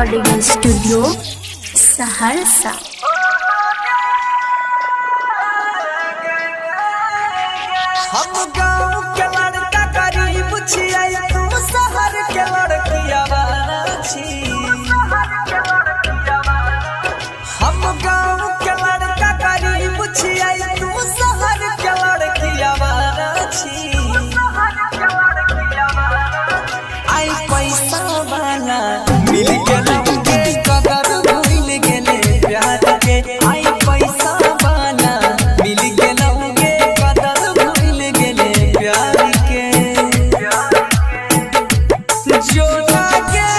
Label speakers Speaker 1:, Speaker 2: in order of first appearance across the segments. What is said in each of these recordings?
Speaker 1: Recording studio Saharsa.
Speaker 2: हम गाँव के लड़का गरीब छियै, तू शहर के लड़किया छी। हम गाँव के लड़का गरीब छियै, तू शहर के लड़किया छी। आई पैसा वाला मिल गेला के कदर भूल गेले प्यार के। आई पैसा वाला मिल गेला के कदर भूल गेले प्यार के। जो लागे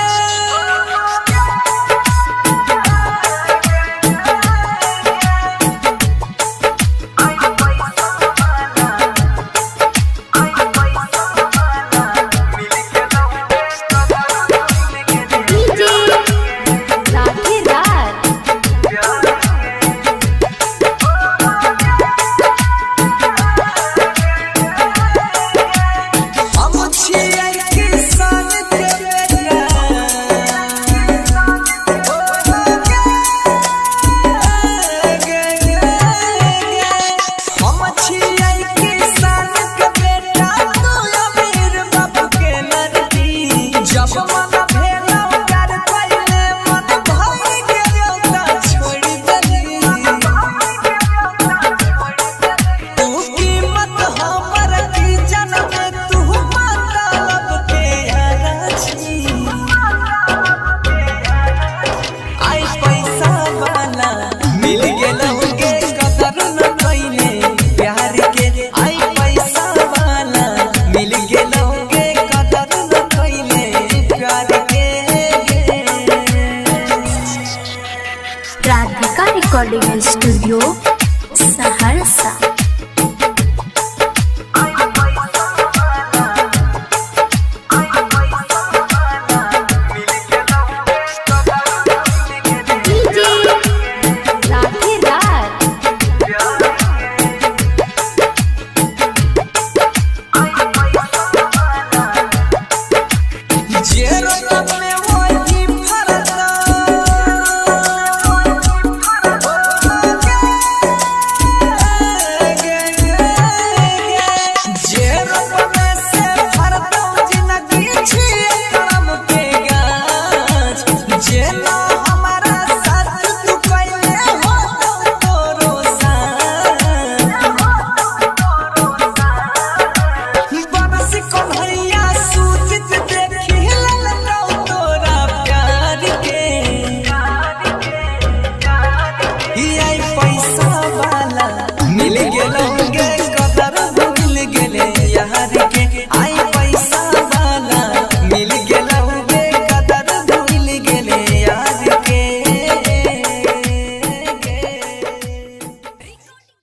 Speaker 1: राधिका रिकॉर्डिंग स्टूडियो